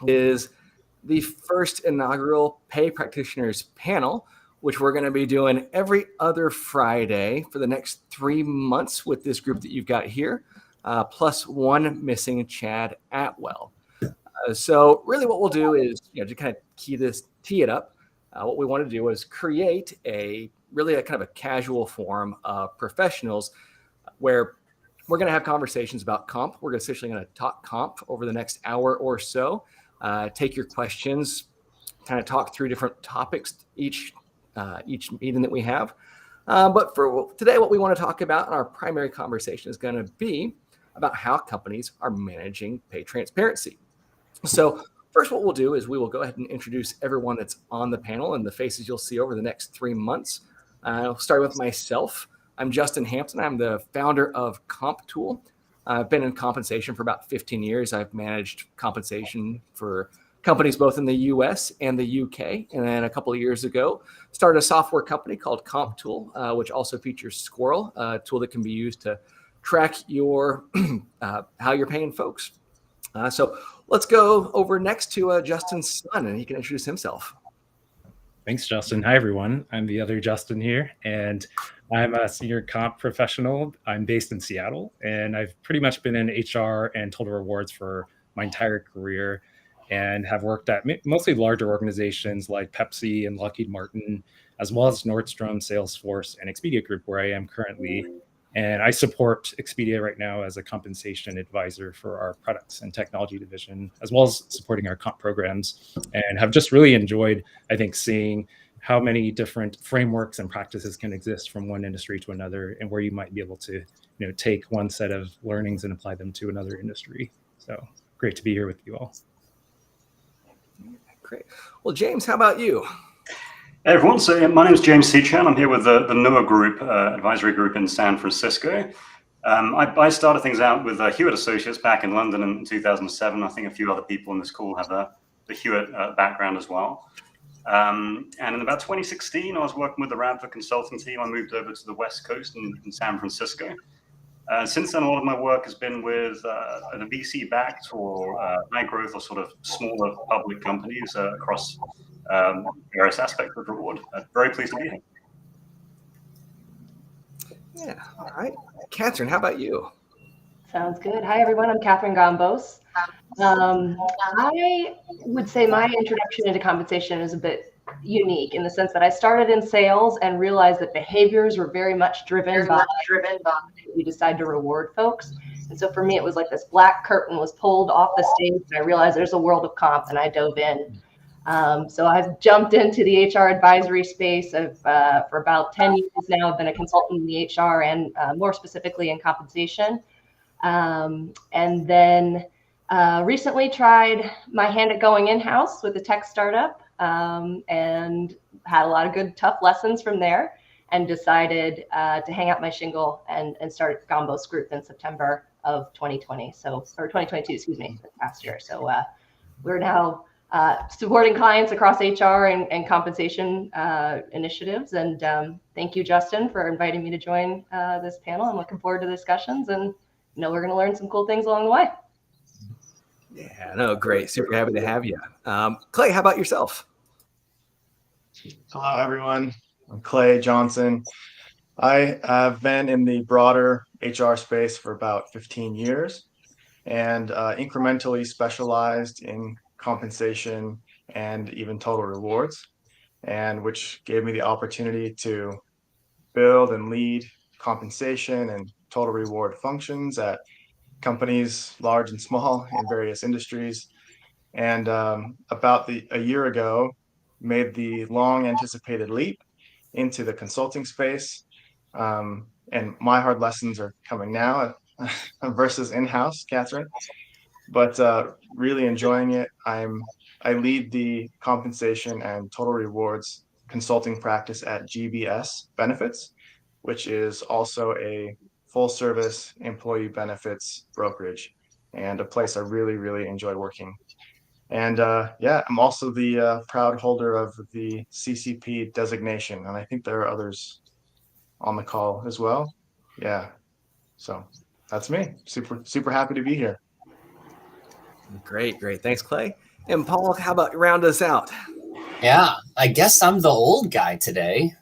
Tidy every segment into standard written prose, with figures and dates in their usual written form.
is the first inaugural Pay Practitioners panel, which we're going to be doing every other Friday for the next 3 months with this group that you've got here, plus one missing Chad Atwell. So really what we'll do is, to kind of tee it up, what we want to do is create a kind of a casual forum of professionals where we're going to have conversations about comp. We're essentially going to talk comp over the next hour or so, take your questions, kind of talk through different topics each meeting that we have. But for today, what we want to talk about in our primary conversation is going to be about how companies are managing pay transparency. So first, what we'll do is we will go ahead and introduce everyone that's on the panel and the faces you'll see over the next 3 months. I'll start with myself. I'm Justin Hampton. I'm the founder of CompTool. I've been in compensation for about 15 years. I've managed compensation for companies both in the US and the UK. And then a couple of years ago, started a software company called CompTool, which also features Squirrel, a tool that can be used to track your how you're paying folks. So let's go over next to Justin's son, and he can introduce himself. Thanks, Justin. Hi, everyone. I'm the other Justin here, and I'm a senior comp professional. I'm based in Seattle, and I've pretty much been in HR and total rewards for my entire career and have worked at mostly larger organizations like Pepsi and Lockheed Martin, as well as Nordstrom, Salesforce, and Expedia Group, where I am currently. And I support Expedia right now as a compensation advisor for our products and technology division, as well as supporting our comp programs, and have just really enjoyed, I think, seeing how many different frameworks and practices can exist from one industry to another, and where you might be able to, take one set of learnings and apply them to another industry. So great to be here with you all. Great. Well, James, how about you? Hey everyone, so my name is James Seechurn. I'm here with the NOAA Group, advisory group in San Francisco. I started things out with Hewitt Associates back in London in 2007. I think a few other people in this call have the Hewitt background as well. And in about 2016, I was working with the Radford consulting team. I moved over to the West Coast in San Francisco. Since then, a lot of my work has been with the VC-backed or high growth or sort of smaller public companies across various aspects of reward. Very pleased to be here. Yeah, all right. Kathryn, how about you? Sounds good. Hi, everyone. I'm Kathryn Gombos. I would say my introduction into compensation is a bit unique in the sense that I started in sales and realized that behaviors were very much driven by you decide to reward folks. And so for me, it was like this black curtain was pulled off the stage, and I realized there's a world of comp, and I dove in. So I've jumped into the HR advisory space for about 10 years now. I've been a consultant in the HR and more specifically in compensation. And then recently tried my hand at going in-house with a tech startup and had a lot of good, tough lessons from there, and decided to hang out my shingle and start Gombos Group in September of 2020. Or 2022, excuse me, this past year. So we're now supporting clients across HR and compensation initiatives. And thank you, Justin, for inviting me to join this panel. I'm looking forward to the discussions, and we're going to learn some cool things along the way. Yeah, no, great. Super happy to have you. Clay, how about yourself? Hello, everyone. I'm Clay Johnson. I have been in the broader HR space for about 15 years and incrementally specialized in compensation and even total rewards, and which gave me the opportunity to build and lead compensation and total reward functions at companies large and small in various industries. And about a year ago, made the long anticipated leap into the consulting space. And my hard lessons are coming now versus in-house, Kathryn. But really enjoying it. I lead the compensation and total rewards consulting practice at GBS Benefits, which is also a full service employee benefits brokerage, and a place I really, really enjoy working. And I'm also the proud holder of the CCP designation, and I think there are others on the call as well. Yeah, so that's me. Super happy to be here. Great. Thanks, Clay. And Paul, how about round us out? Yeah, I guess I'm the old guy today.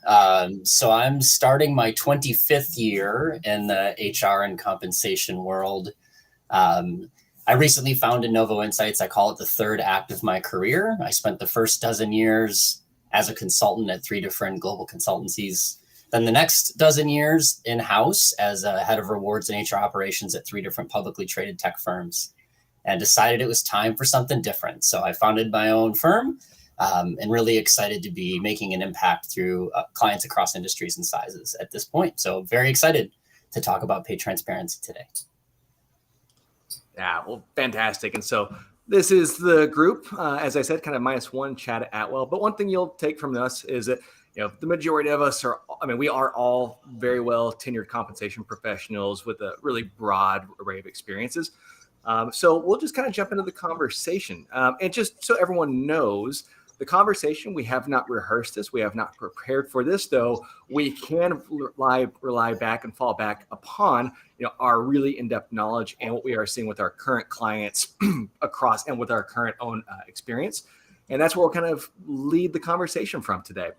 So I'm starting my 25th year in the HR and compensation world. I recently founded Novo Insights. I call it the third act of my career. I spent the first dozen years as a consultant at 3 different global consultancies. Then the next dozen years in-house as a head of rewards and HR operations at 3 different publicly traded tech firms, and decided it was time for something different. So I founded my own firm. And really excited to be making an impact through clients across industries and sizes at this point. So very excited to talk about pay transparency today. Yeah, well, fantastic. And so this is the group, as I said, kind of -1 Chad at Atwell. But one thing you'll take from us is that, the majority of us we are all very well tenured compensation professionals with a really broad array of experiences. So we'll just kind of jump into the conversation. And just so everyone knows, the conversation, we have not rehearsed this. We have not prepared for this, though we can rely back and fall back upon our really in-depth knowledge and what we are seeing with our current clients across and with our current own experience. And that's where we'll kind of lead the conversation from today.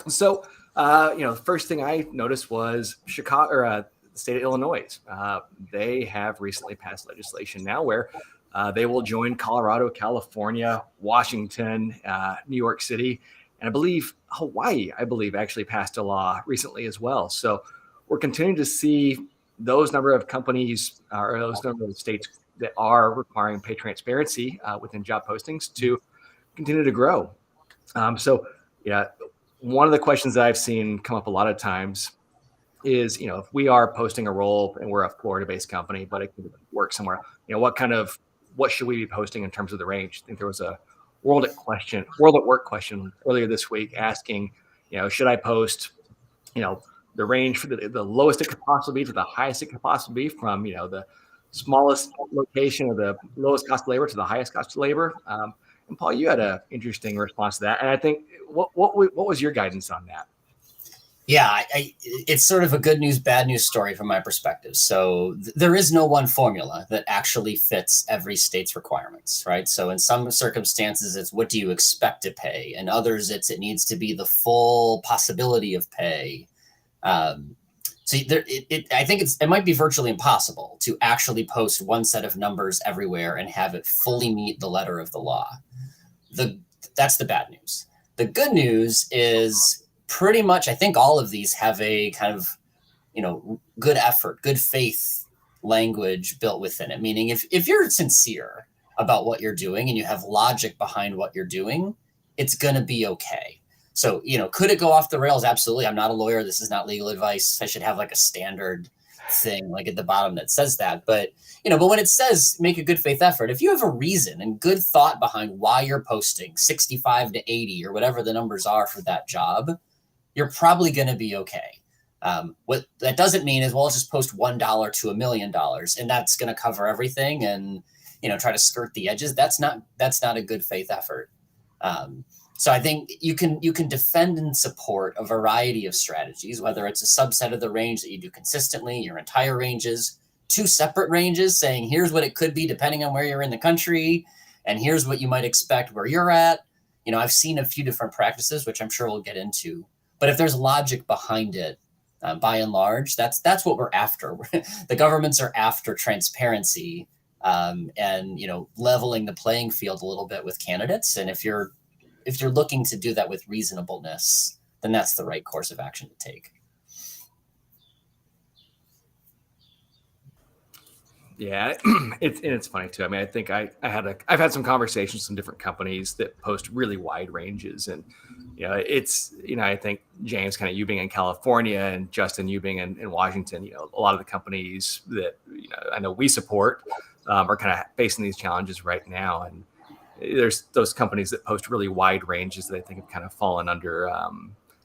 So, the first thing I noticed was Chicago, or the state of Illinois. They have recently passed legislation now where they will join Colorado, California, Washington, New York City, and I believe Hawaii, actually passed a law recently as well. So we're continuing to see those number of companies or those number of states that are requiring pay transparency within job postings to continue to grow. One of the questions that I've seen come up a lot of times is, if we are posting a role and we're a Florida-based company, but it could work somewhere, what should we be posting in terms of the range? I think there was a World at Work question earlier this week asking, should I post, the range for the lowest it could possibly be to the highest it could possibly be, from, the smallest location or the lowest cost of labor to the highest cost of labor. And Paul, you had an interesting response to that. And I think, what was your guidance on that? Yeah, it's sort of a good news, bad news story from my perspective. So there is no one formula that actually fits every state's requirements, right? So in some circumstances, it's what do you expect to pay? And others, it needs to be the full possibility of pay. I think it might be virtually impossible to actually post one set of numbers everywhere and have it fully meet the letter of the law. That's the bad news. The good news is, pretty much, I think all of these have a kind of, good effort, good faith language built within it. Meaning if you're sincere about what you're doing and you have logic behind what you're doing, it's going to be okay. So, could it go off the rails? Absolutely. I'm not a lawyer. This is not legal advice. I should have like a standard thing like at the bottom that says that. But, but when it says make a good faith effort, if you have a reason and good thought behind why you're posting 65 to 80 or whatever the numbers are for that job, you're probably going to be okay. What that doesn't mean is, well, just post $1 to $1 million and that's going to cover everything and, try to skirt the edges. That's not a good faith effort. So I think you can defend and support a variety of strategies, whether it's a subset of the range that you do consistently, your entire ranges, 2 separate ranges saying, here's what it could be depending on where you're in the country, and here's what you might expect where you're at. I've seen a few different practices, which I'm sure we'll get into. But if there's logic behind it, by and large, that's what we're after. The governments are after transparency and leveling the playing field a little bit with candidates. And if you're looking to do that with reasonableness, then that's the right course of action to take. Yeah, it's funny too. I mean, I think I've had some conversations with some different companies that post really wide ranges, and I think James, kind of you being in California, and Justin, you being in Washington, a lot of the companies that I know we support are kind of facing these challenges right now, and there's those companies that post really wide ranges that I think have kind of fallen under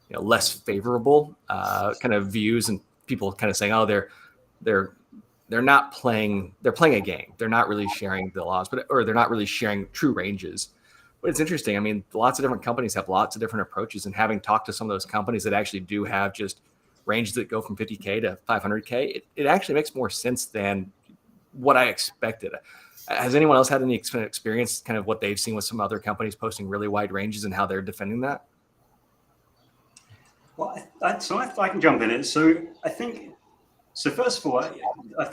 less favorable kind of views, and people kind of saying, oh, they're not playing, they're playing a game. They're not really sharing the laws, or they're not really sharing true ranges. But it's interesting. I mean, lots of different companies have lots of different approaches, and having talked to some of those companies that actually do have just ranges that go from 50K to 500K, it actually makes more sense than what I expected. Has anyone else had any experience, kind of what they've seen with some other companies posting really wide ranges and how they're defending that? Well, I can jump in it. So I think, so first of all, I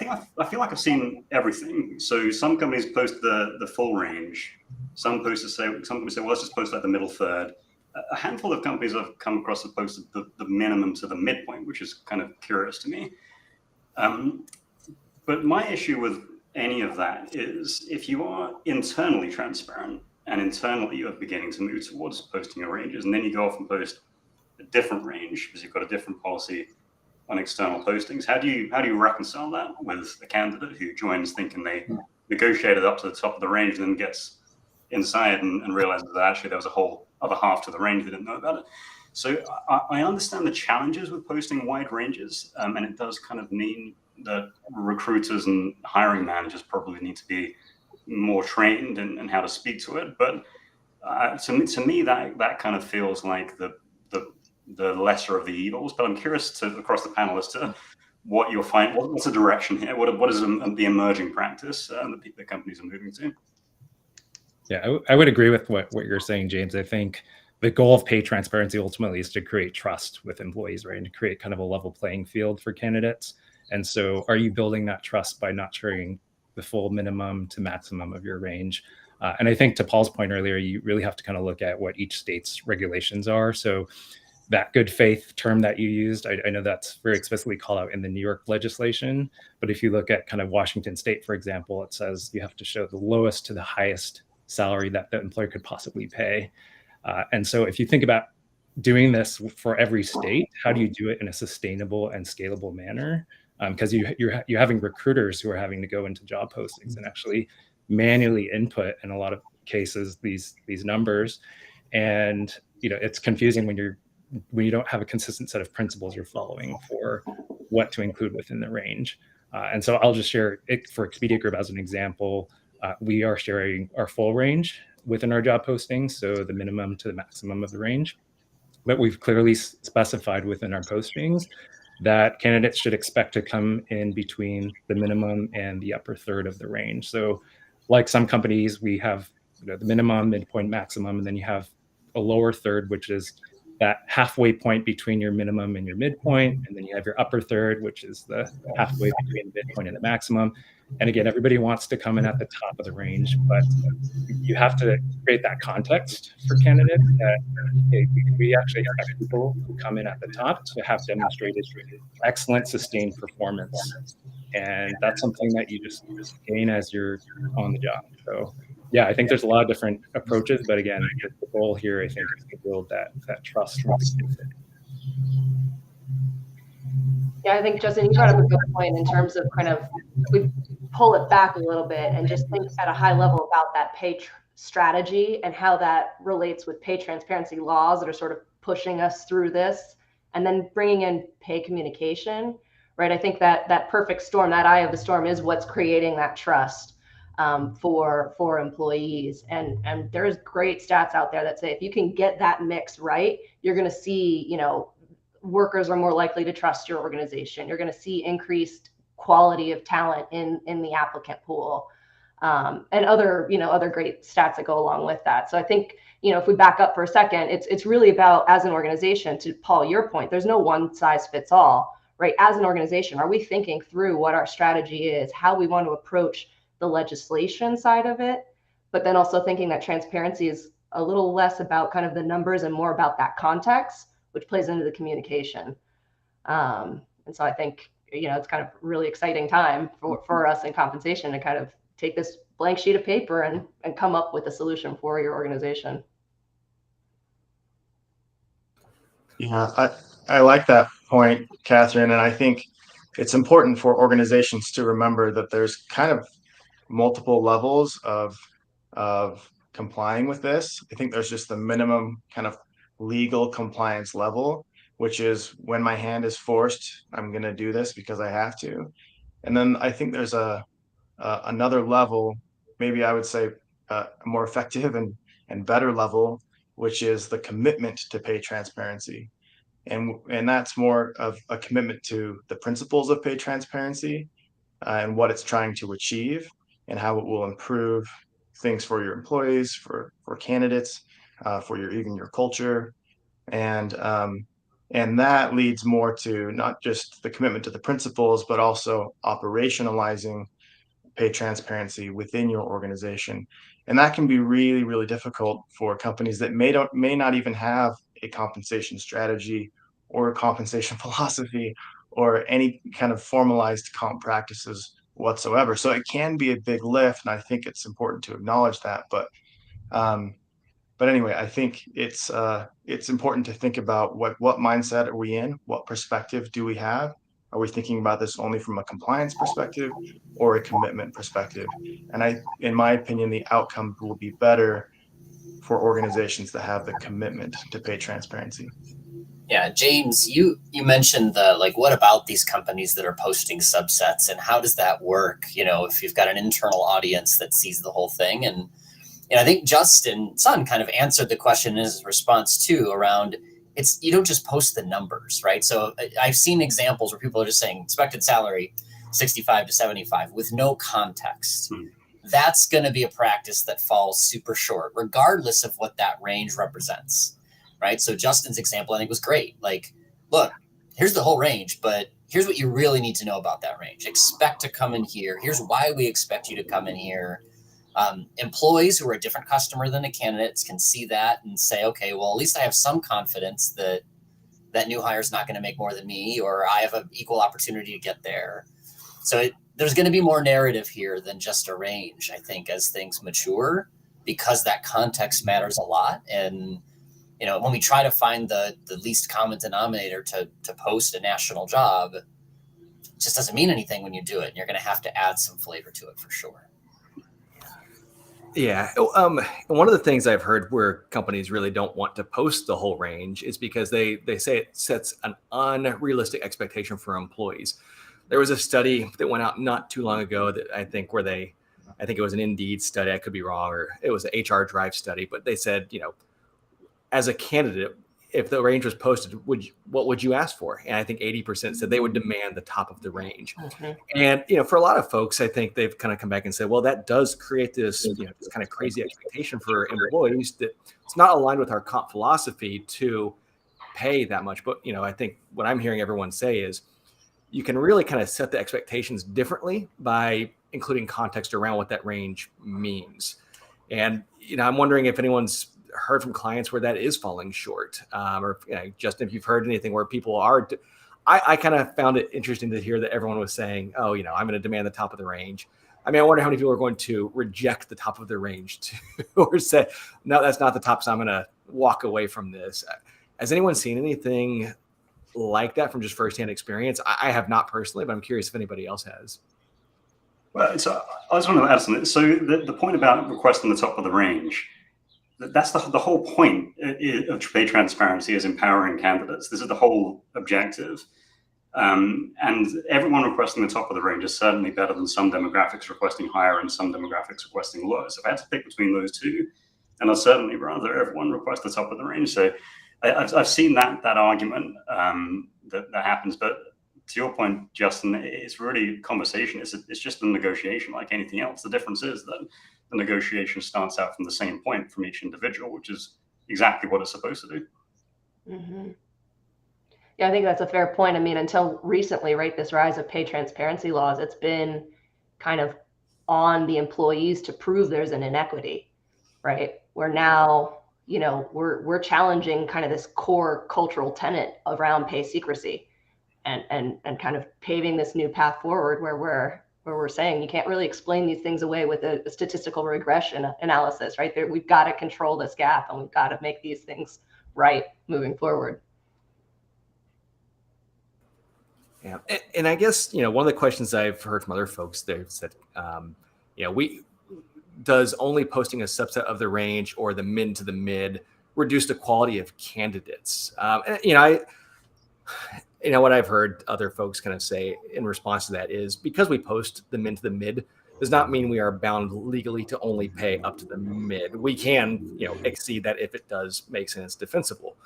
feel like I've seen everything. So some companies post the full range. Some companies say, well, let's just post like the middle third. A handful of companies I've come across have posted the minimum to the midpoint, which is kind of curious to me. But my issue with any of that is if you are internally transparent and internally you're beginning to move towards posting your ranges, and then you go off and post a different range because you've got a different policy on external postings, how do you reconcile that with a candidate who joins thinking they negotiated up to the top of the range and then gets inside and realizes that actually there was a whole other half to the range they didn't know about it? So I understand the challenges with posting wide ranges, and it does kind of mean that recruiters and hiring managers probably need to be more trained in how to speak to it. But to me, that kind of feels like the lesser of the evils. But I'm curious across the panel as to what you'll find. What's the direction here? What is the emerging practice that the companies are moving to? Yeah, I would agree with what you're saying, James. I think the goal of pay transparency ultimately is to create trust with employees, right? And to create kind of a level playing field for candidates. And so are you building that trust by not sharing the full minimum to maximum of your range? And I think to Paul's point earlier, you really have to kind of look at what each state's regulations are. So that good faith term that you used, I know that's very explicitly called out in the New York legislation. But if you look at kind of Washington State, for example, it says you have to show the lowest to the highest salary that the employer could possibly pay. And so if you think about doing this for every state, how do you do it in a sustainable and scalable manner? Because you're having recruiters who are having to go into job postings and actually manually input in a lot of cases these numbers, and it's confusing when you don't have a consistent set of principles you're following for what to include within the range. And so I'll just share it for Expedia Group as an example. We are sharing our full range within our job postings, so the minimum to the maximum of the range. But we've clearly specified within our postings that candidates should expect to come in between the minimum and the upper third of the range. So like some companies, we have the minimum, midpoint, maximum, and then you have a lower third, which is that halfway point between your minimum and your midpoint. And then you have your upper third, which is the halfway between the midpoint and the maximum. And again, everybody wants to come in at the top of the range, but you have to create that context for candidates that we actually expect people who come in at the top to have demonstrated excellent sustained performance. And that's something that you just gain as you're on the job. So yeah, I think there's a lot of different approaches, but again, the goal here, I think, is to build that trust. Yeah, I think, Justin, you brought up a good point in terms of kind of, we pull it back a little bit and just think at a high level about that pay strategy and how that relates with pay transparency laws that are sort of pushing us through this, and then bringing in pay communication, right? I think that perfect storm, that eye of the storm, is what's creating that trust for employees. And there's great stats out there that say if you can get that mix right, you're going to see, workers are more likely to trust your organization. You're going to see increased quality of talent in the applicant pool, and other great stats that go along with that. So I think, if we back up for a second, it's really about, as an organization, to Paul, your point, there's no one size fits all, right? As an organization, are we thinking through what our strategy is, how we want to approach the legislation side of it, but then also thinking that transparency is a little less about kind of the numbers and more about that context, which plays into the communication. And so I think, it's kind of really exciting time for us in compensation to kind of take this blank sheet of paper and come up with a solution for your organization. Yeah, I like that point, Kathryn, and I think it's important for organizations to remember that there's kind of multiple levels of complying with this. I think there's just the minimum kind of legal compliance level, which is when my hand is forced, I'm going to do this because I have to. And then I think there's another level, maybe I would say a more effective and better level, which is the commitment to pay transparency. And that's more of a commitment to the principles of pay transparency and what it's trying to achieve. and how it will improve things for your employees, for candidates, for even your culture, and that leads more to not just the commitment to the principles, but also operationalizing pay transparency within your organization. And that can be really, really difficult for companies that may not even have a compensation strategy or a compensation philosophy or any kind of formalized comp practices whatsoever. So it can be a big lift, and I think it's important to acknowledge that. But anyway, I think it's important to think about what mindset are we in, what perspective do we have? Are we thinking about this only from a compliance perspective or a commitment perspective? And in my opinion, the outcome will be better for organizations that have the commitment to pay transparency. Yeah, James, you mentioned what about these companies that are posting subsets, and how does that work? If you've got an internal audience that sees the whole thing, and I think Justin Sun kind of answered the question in his response too, around you don't just post the numbers, right? So I've seen examples where people are just saying expected salary 65 to 75 with no context. That's going to be a practice that falls super short, regardless of what that range represents, right? So Justin's example, I think, was great. Like, look, here's the whole range, but here's what you really need to know about that range. Expect to come in here. Here's why we expect you to come in here. Employees who are a different customer than the candidates can see that and say, okay, well, at least I have some confidence that that new hire is not going to make more than me, or I have an equal opportunity to get there. So there's going to be more narrative here than just a range, I think, as things mature, because that context matters a lot. And, when we try to find the least common denominator to post a national job, it just doesn't mean anything when you do it. And you're going to have to add some flavor to it for sure. Yeah. One of the things I've heard where companies really don't want to post the whole range is because they say it sets an unrealistic expectation for employees. There was a study that went out not too long ago that I think it was an Indeed study. I could be wrong, or it was an HR Drive study, but they said, as a candidate, if the range was posted, what would you ask for? And I think 80% said they would demand the top of the range. Mm-hmm. And, for a lot of folks, I think they've kind of come back and said, well, that does create this, this kind of crazy expectation for employees that it's not aligned with our comp philosophy to pay that much. But, I think what I'm hearing everyone say is you can really kind of set the expectations differently by including context around what that range means. And, I'm wondering if anyone's heard from clients where that is falling short, or Justin, if you've heard anything where people are, I kind of found it interesting to hear that everyone was saying, oh, I'm going to demand the top of the range. I mean, I wonder how many people are going to reject the top of the range too, or say, no, that's not the top, so I'm going to walk away from this. Has anyone seen anything like that from just firsthand experience? I have not personally, but I'm curious if anybody else has. Well, so I just want to add something. So the point about requesting the top of the range, that's the whole point of pay transparency, is empowering candidates. This is the whole objective. And everyone requesting the top of the range is certainly better than some demographics requesting higher and some demographics requesting lower. So if I had to pick between those two, and I'd certainly rather everyone request the top of the range. So I've seen that argument that happens. But to your point, Justin, it's really a conversation. It's just a negotiation like anything else. The difference is that the negotiation starts out from the same point from each individual, which is exactly what it's supposed to do. Mm-hmm. Yeah, I think that's a fair point. I mean, until recently, right, this rise of pay transparency laws, it's been kind of on the employees to prove there's an inequity, right? Where now, we're challenging kind of this core cultural tenet around pay secrecy, and kind of paving this new path forward where we're saying you can't really explain these things away with a statistical regression analysis, right? We've got to control this gap, and we've got to make these things right moving forward. Yeah, and I guess one of the questions I've heard from other folks, they've said, does only posting a subset of the range or the min to the mid reduce the quality of candidates? What I've heard other folks kind of say in response to that is, because we post the min to the mid does not mean we are bound legally to only pay up to the mid. We can, exceed that if it does make sense defensible.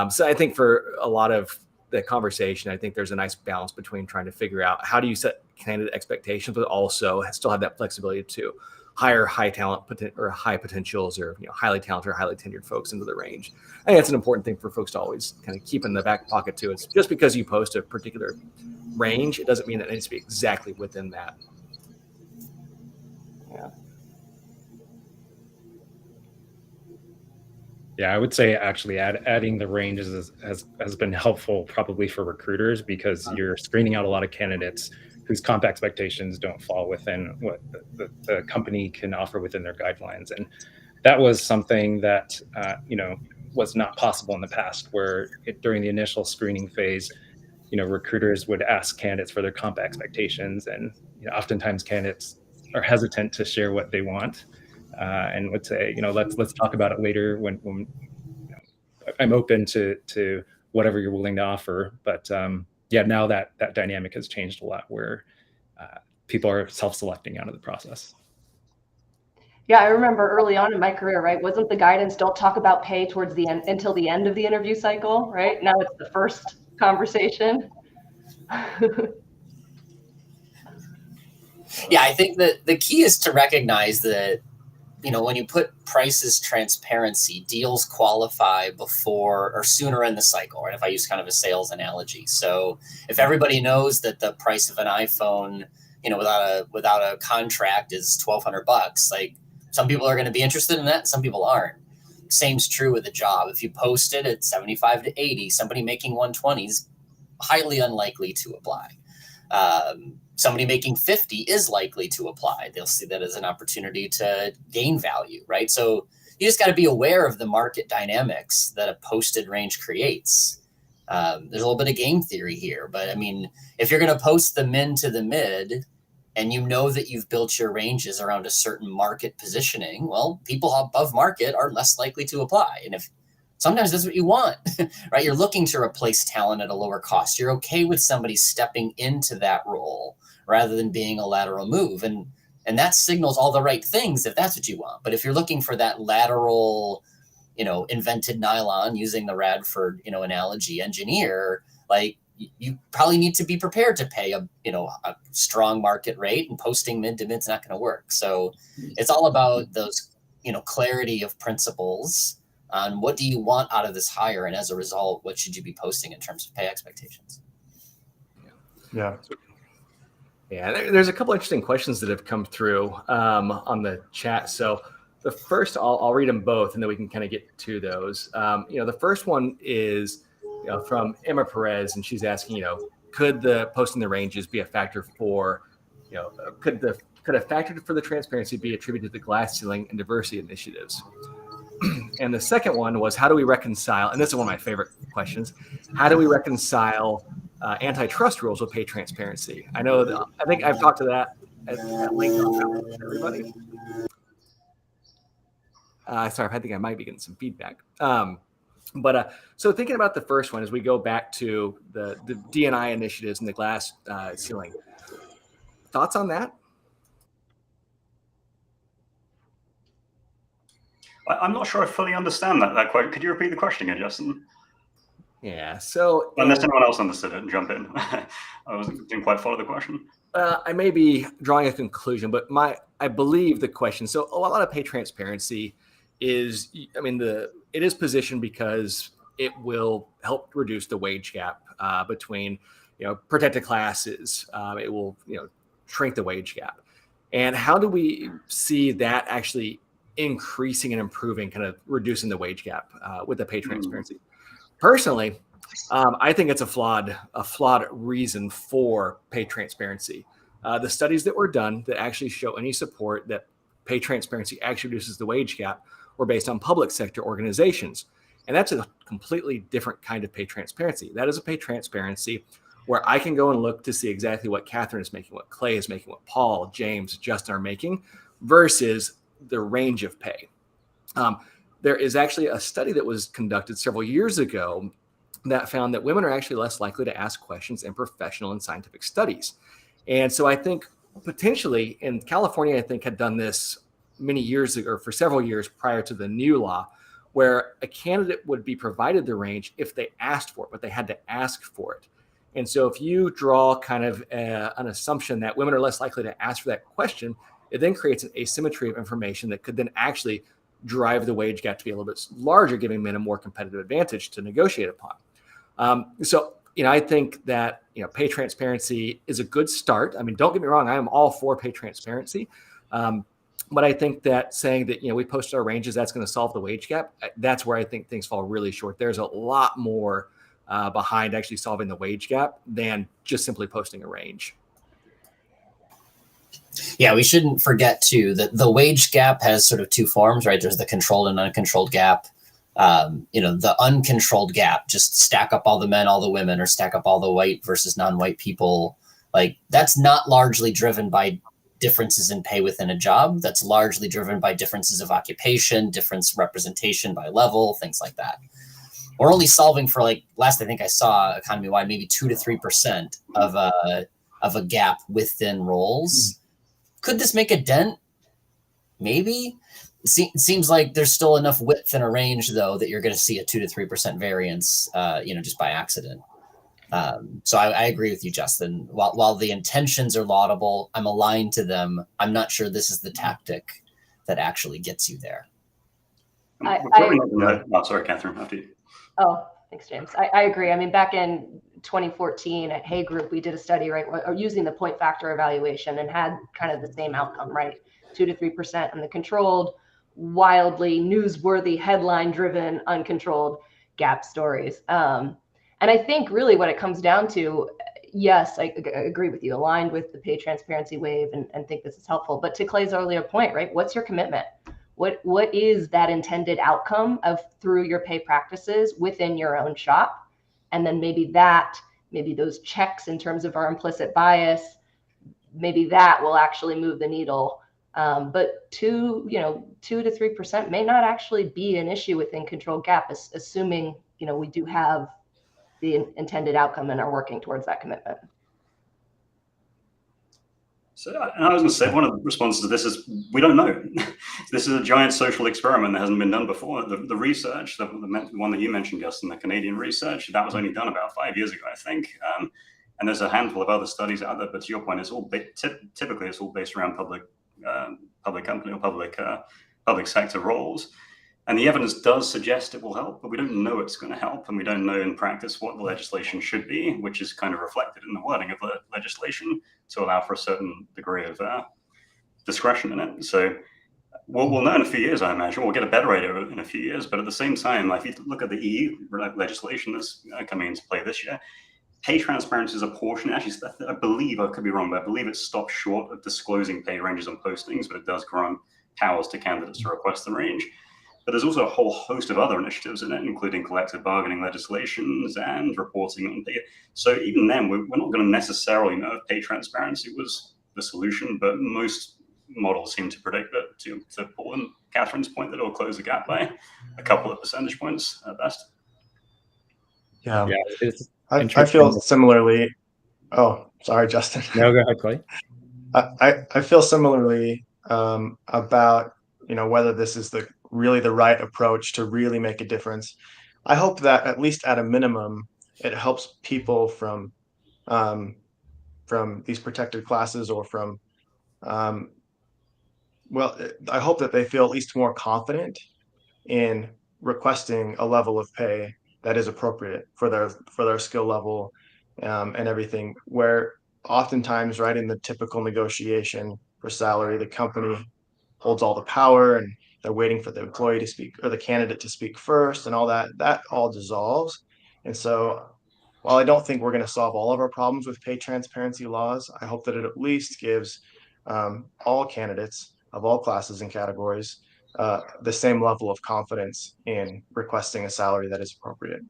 So I think for a lot of the conversation, I think there's a nice balance between trying to figure out how do you set candidate expectations, but also still have that flexibility to hire high talent or high potentials or highly talented or highly tenured folks into the range. I think that's an important thing for folks to always kind of keep in the back pocket too. It's just because you post a particular range, it doesn't mean that it needs to be exactly within that. Yeah. Yeah, I would say actually adding the ranges has been helpful probably for recruiters, because you're screening out a lot of candidates whose comp expectations don't fall within what the company can offer within their guidelines. And that was something that was not possible in the past, where during the initial screening phase, recruiters would ask candidates for their comp expectations, and oftentimes candidates are hesitant to share what they want. And would say, let's talk about it later when I'm open to whatever you're willing to offer. But now that dynamic has changed a lot, where people are self-selecting out of the process. Yeah, I remember early on in my career, right? Wasn't the guidance don't talk about pay towards the end until the end of the interview cycle, right? Now it's the first conversation. Yeah, I think that the key is to recognize that, when you put price as transparency, deals qualify before or sooner in the cycle, right? If I use kind of a sales analogy. So if everybody knows that the price of an iPhone, without a contract is $1,200, like some people are going to be interested in that, some people aren't. Same's true with a job. If you post it at 75 to 80, somebody making 120 is highly unlikely to apply. Somebody making 50 is likely to apply. They'll see that as an opportunity to gain value, right? So you just got to be aware of the market dynamics that a posted range creates. There's a little bit of game theory here, but I mean, if you're going to post the min to the mid and you know that you've built your ranges around a certain market positioning, well, people above market are less likely to apply. And if sometimes that's what you want, right? You're looking to replace talent at a lower cost. You're okay with somebody stepping into that role rather than being a lateral move. And that signals all the right things if that's what you want. But if you're looking for that lateral, invented nylon, using the Radford, analogy, engineer, like you probably need to be prepared to pay a strong market rate, and posting mid to mid's not going to work. So it's all about those, clarity of principles on what do you want out of this hire, and as a result, what should you be posting in terms of pay expectations? Yeah. Yeah, there's a couple interesting questions that have come through on the chat. So the first, I'll read them both, and then we can kind of get to those. The first one is from Emma Perez, and she's asking, could the posting the ranges be a factor for, could a factor for the transparency be attributed to the glass ceiling and diversity initiatives? And the second one was, how do we reconcile, and this is one of my favorite questions, how do we reconcile antitrust rules with pay transparency? I think I've talked to that at length with everybody. Sorry, I think I might be getting some feedback. So thinking about the first one, as we go back to the D&I initiatives and the glass ceiling, thoughts on that? I'm not sure I fully understand that quite. Could you repeat the question again, Justin? Yeah. So unless anyone else understood it, jump in. I didn't quite follow the question. I may be drawing a conclusion, but I believe the question. So a lot of pay transparency is, it is positioned because it will help reduce the wage gap between protected classes. It will shrink the wage gap. And how do we see that actually increasing and improving, kind of reducing the wage gap with the pay transparency? Personally, I think it's a flawed reason for pay transparency. The studies that were done that actually show any support that pay transparency actually reduces the wage gap were based on public sector organizations. And that's a completely different kind of pay transparency. That is a pay transparency where I can go and look to see exactly what Kathryn is making, what Clay is making, what Paul, James, Justin are making, versus the range of pay. There is actually a study that was conducted several years ago that found that women are actually less likely to ask questions in professional and scientific studies. And so I think potentially in California, I think had done this many years ago, or for several years prior to the new law, where a candidate would be provided the range if they asked for it, but they had to ask for it. And so if you draw kind of an assumption that women are less likely to ask for that question, it then creates an asymmetry of information that could then actually drive the wage gap to be a little bit larger, giving men a more competitive advantage to negotiate upon. So I think that pay transparency is a good start. I mean, don't get me wrong, I am all for pay transparency. But I think that saying that we posted our ranges, that's going to solve the wage gap, that's where I think things fall really short. There's a lot more behind actually solving the wage gap than just simply posting a range. Yeah, we shouldn't forget too that the wage gap has sort of two forms, right? There's the controlled and uncontrolled gap. The uncontrolled gap, just stack up all the men, all the women, or stack up all the white versus non-white people. Like, that's not largely driven by differences in pay within a job. That's largely driven by differences of occupation, difference representation by level, things like that. We're only solving for, like, last I think I saw economy-wide, maybe 2 to 3% of a gap within roles. Could this make a dent? Maybe. It seems like there's still enough width in a range, though, that you're going to see a 2 to 3% variance, just by accident. So I agree with you, Justin. While the intentions are laudable, I'm aligned to them. I'm not sure this is the tactic that actually gets you there. Sorry, Kathryn, after you. Oh, thanks, James. I agree. I mean, back in 2014 at Hay Group, we did a study, right, using the point factor evaluation, and had kind of the same outcome, right? 2 to 3% in the controlled, wildly newsworthy, headline-driven, uncontrolled gap stories. And I think really what it comes down to, yes, I agree with you, aligned with the pay transparency wave, and think this is helpful. But to Clay's earlier point, right, what's your commitment? What is that intended outcome of through your pay practices within your own shop? And then maybe those checks in terms of our implicit bias, maybe that will actually move the needle. But 2 to 3% may not actually be an issue within controlled gap, assuming we do have the intended outcome and are working towards that commitment. So, and I was going to say, one of the responses to this is we don't know. This is a giant social experiment that hasn't been done before. The research, the one that you mentioned, Justin, the Canadian research, that was only done about 5 years ago, I think. And there's a handful of other studies out there. But to your point, it's all typically it's all based around public company or public sector roles. And the evidence does suggest it will help, but we don't know it's going to help, and we don't know in practice what the legislation should be, which is kind of reflected in the wording of the legislation to allow for a certain degree of discretion in it. So we'll know in a few years, I imagine. We'll get a better rate in a few years, but at the same time, if you look at the EU legislation that's coming into play this year, pay transparency is a portion. Actually, I believe, I could be wrong, but I believe it stops short of disclosing pay ranges on postings, but it does grant powers to candidates to request the range. But there's also a whole host of other initiatives in it, including collective bargaining legislations and reporting on pay. So even then, we're not going to necessarily know if pay transparency was the solution, but most models seem to predict that, to Paul and Kathryn's point, that it'll close the gap by a couple of percentage points at best. Yeah, I feel similarly. Oh, sorry, Justin. No, go ahead, Clay. I feel similarly about whether this is really the right approach to really make a difference. I hope that at least at a minimum, it helps people from these protected classes, or from I hope that they feel at least more confident in requesting a level of pay that is appropriate for their skill level and everything. Where oftentimes, right, in the typical negotiation for salary, the company holds all the power, and they're waiting for the employee to speak, or the candidate to speak first, and all that all dissolves. And so while I don't think we're going to solve all of our problems with pay transparency laws, I hope that it at least gives all candidates of all classes and categories the same level of confidence in requesting a salary that is appropriate.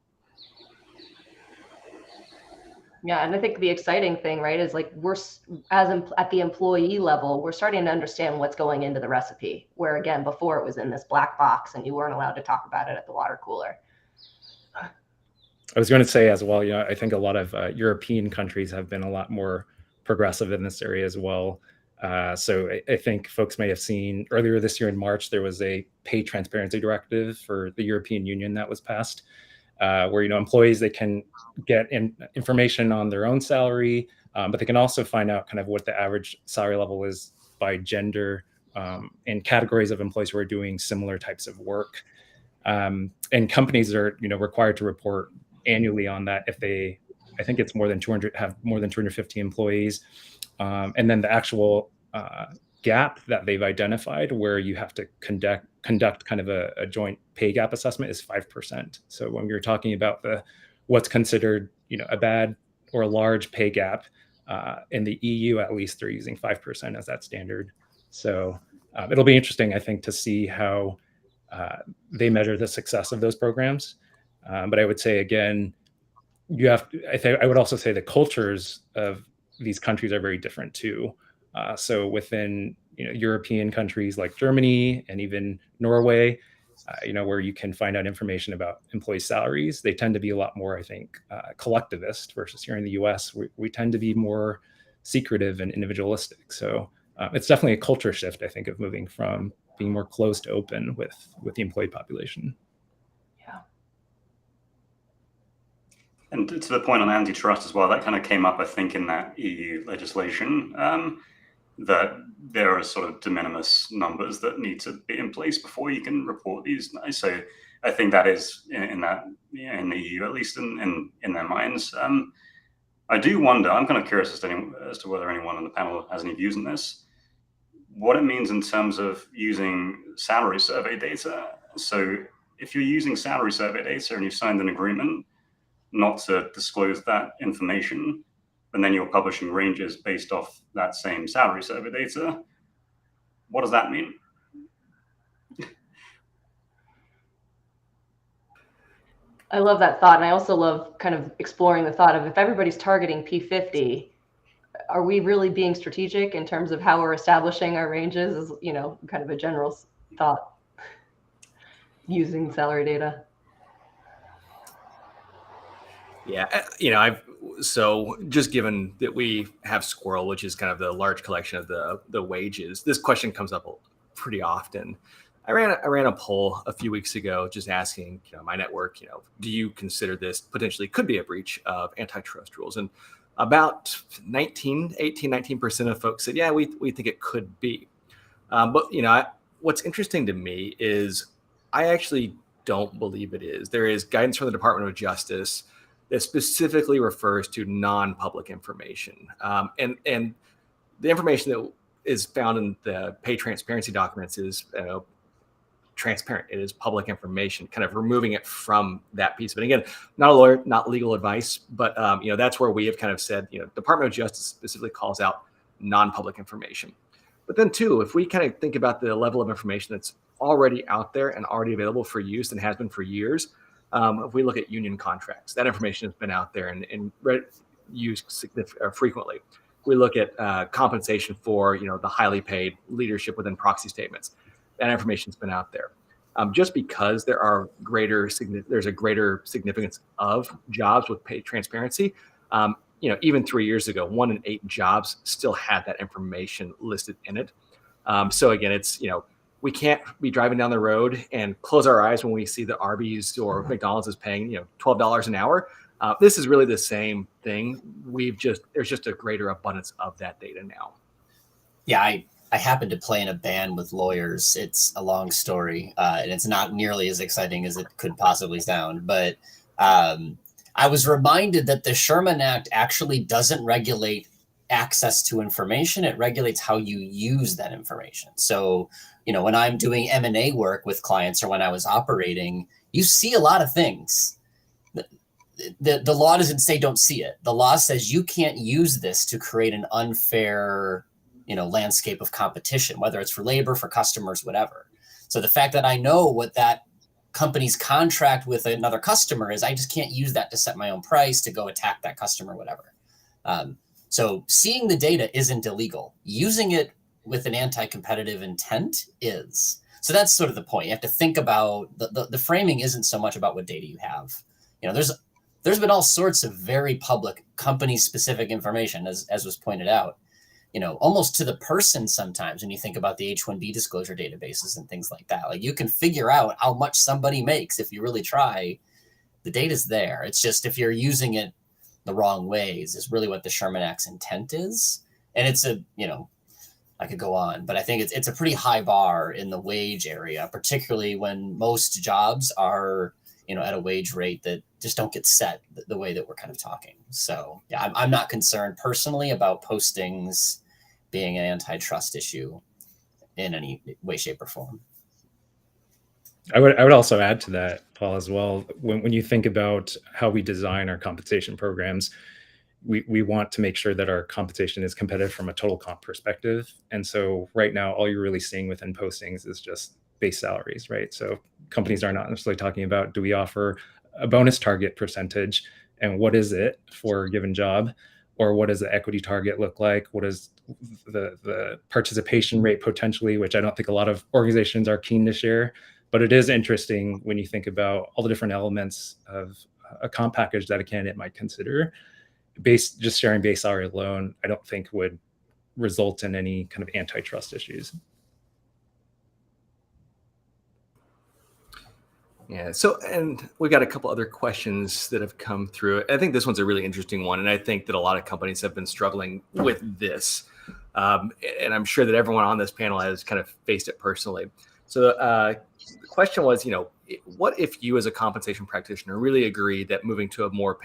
Yeah, and I think the exciting thing, right, is like at the employee level, we're starting to understand what's going into the recipe, where again, before it was in this black box and you weren't allowed to talk about it at the water cooler. I was going to say as well, I think a lot of European countries have been a lot more progressive in this area as well. So I think folks may have seen earlier this year in March, there was a pay transparency directive for the European Union that was passed. where employees, they can get information on their own salary, but they can also find out kind of what the average salary level is by gender, and categories of employees who are doing similar types of work. And companies are required to report annually on that if they, I think it's more than 250 employees, and then the actual gap that they've identified where you have to conduct kind of a joint pay gap assessment is 5%. So when we were talking about what's considered a bad or a large pay gap, in the EU at least they're using 5% as that standard. So it'll be interesting, I think, to see how they measure the success of those programs. But I would say, again, I would also say the cultures of these countries are very different too. So within European countries like Germany and even Norway, where you can find out information about employee salaries, they tend to be a lot more, I think, collectivist, versus here in the US, we tend to be more secretive and individualistic. So it's definitely a culture shift, I think, of moving from being more closed to open with the employee population. Yeah. And to the point on antitrust as well, that kind of came up, I think, in that EU legislation, that there are sort of de minimis numbers that need to be in place before you can report these. So I think that is in the EU, at least in their minds. I do wonder, I'm kind of curious as to whether anyone on the panel has any views on this, what it means in terms of using salary survey data. So if you're using salary survey data and you've signed an agreement not to disclose that information, and then you're publishing ranges based off that same salary survey data, what does that mean? I love that thought. And I also love kind of exploring the thought of, if everybody's targeting P50, are we really being strategic in terms of how we're establishing our ranges? Is, kind of a general thought using salary data. Yeah, so just given that we have Squirrel, which is kind of the large collection of the wages, this question comes up pretty often. I ran a poll a few weeks ago, just asking my network, do you consider this potentially could be a breach of antitrust rules? And about 19% of folks said, yeah, we think it could be. But what's interesting to me is I actually don't believe it is. There is guidance from the Department of Justice that specifically refers to non-public information. And the information that is found in the pay transparency documents is transparent. It is public information, kind of removing it from that piece. But again, not a lawyer, not legal advice, but that's where we have kind of said, Department of Justice specifically calls out non-public information. But then too, if we kind of think about the level of information that's already out there and already available for use and has been for years, if we look at union contracts, that information has been out there and used frequently. We look at compensation for the highly paid leadership within proxy statements. That information's been out there. Just because there's a greater significance of jobs with pay transparency, even 3 years ago, 1 in 8 jobs still had that information listed in it. So again, it's we can't be driving down the road and close our eyes when we see that Arby's or McDonald's is paying $12 an hour. This is really the same thing. There's just a greater abundance of that data now. Yeah, I happen to play in a band with lawyers. It's a long story, and it's not nearly as exciting as it could possibly sound. But I was reminded that the Sherman Act actually doesn't regulate access to information. It regulates how you use that information. So, when I'm doing M&A work with clients or when I was operating, you see a lot of things. The law doesn't say don't see it. The law says you can't use this to create an unfair landscape of competition, whether it's for labor, for customers, whatever. So the fact that I know what that company's contract with another customer is, I just can't use that to set my own price, to go attack that customer, whatever. So seeing the data isn't illegal. Using it with an anti-competitive intent is. So that's sort of the point. You have to think about the framing isn't so much about what data you have. There's been all sorts of very public company-specific information, as was pointed out, almost to the person sometimes when you think about the H-1B disclosure databases and things like that. Like, you can figure out how much somebody makes if you really try. The data's there. It's just if you're using it the wrong ways is really what the Sherman Act's intent is. And it's a, I could go on, but I think it's a pretty high bar in the wage area, particularly when most jobs are, at a wage rate that just don't get set the way that we're kind of talking. So yeah, I'm not concerned personally about postings being an antitrust issue in any way, shape, or form. I would also add to that, Paul, as well. When you think about how we design our compensation programs, we want to make sure that our compensation is competitive from a total comp perspective. And so right now, all you're really seeing within postings is just base salaries, right? So companies are not necessarily talking about, do we offer a bonus target percentage, and what is it for a given job? Or what does the equity target look like? What is the participation rate potentially, which I don't think a lot of organizations are keen to share. But it is interesting when you think about all the different elements of a comp package that a candidate might consider. Just sharing base salary alone, I don't think would result in any kind of antitrust issues. Yeah. So, and we got a couple other questions that have come through. I think this one's a really interesting one, and I think that a lot of companies have been struggling with this. And I'm sure that everyone on this panel has kind of faced it personally. So the question was, what if you as a compensation practitioner really agree that moving to a more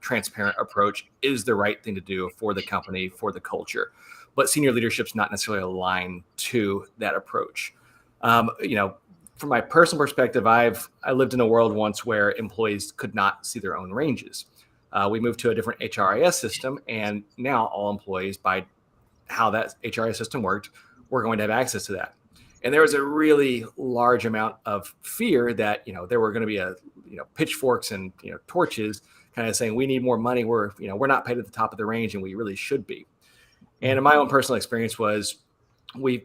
transparent approach is the right thing to do for the company, for the culture, but senior leadership's not necessarily aligned to that approach? From my personal perspective, I lived in a world once where employees could not see their own ranges. We moved to a different HRIS system, and now all employees, by how that HRIS system worked, were going to have access to that. And there was a really large amount of fear that, there were going to be pitchforks and, torches kind of saying, we need more money. We're not paid at the top of the range, and we really should be. And in my own personal experience was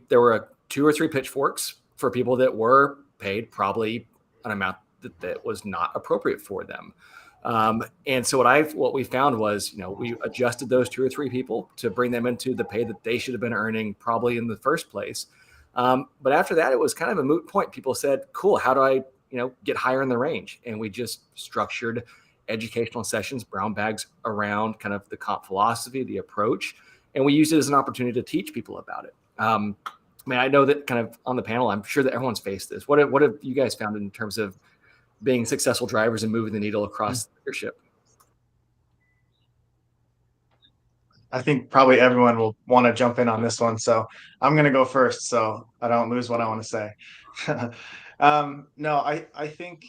there were 2 or 3 pitchforks for people that were paid probably an amount that was not appropriate for them. And so what we found was, we adjusted those 2 or 3 people to bring them into the pay that they should have been earning probably in the first place. But after that, it was kind of a moot point. People said, cool, how do I, get higher in the range? And we just structured educational sessions, brown bags around kind of the comp philosophy, the approach. And we used it as an opportunity to teach people about it. I know that kind of on the panel, I'm sure that everyone's faced this. What have you guys found in terms of being successful drivers and moving the needle across leadership? I think probably everyone will want to jump in on this one. So I'm going to go first so I don't lose what I want to say. No, I think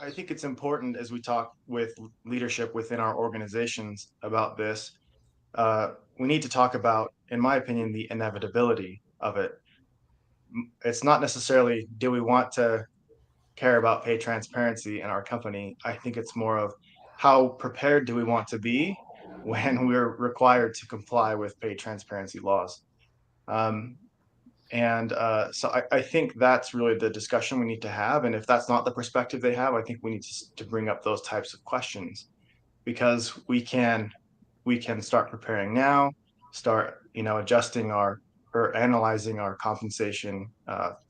it's important as we talk with leadership within our organizations about this. We need to talk about, in my opinion, the inevitability of it. It's not necessarily, do we want to care about pay transparency in our company? I think it's more of how prepared do we want to be when we're required to comply with pay transparency laws. So I think that's really the discussion we need to have. And if that's not the perspective they have, I think we need to bring up those types of questions, because we can start preparing now, start adjusting or analyzing our compensation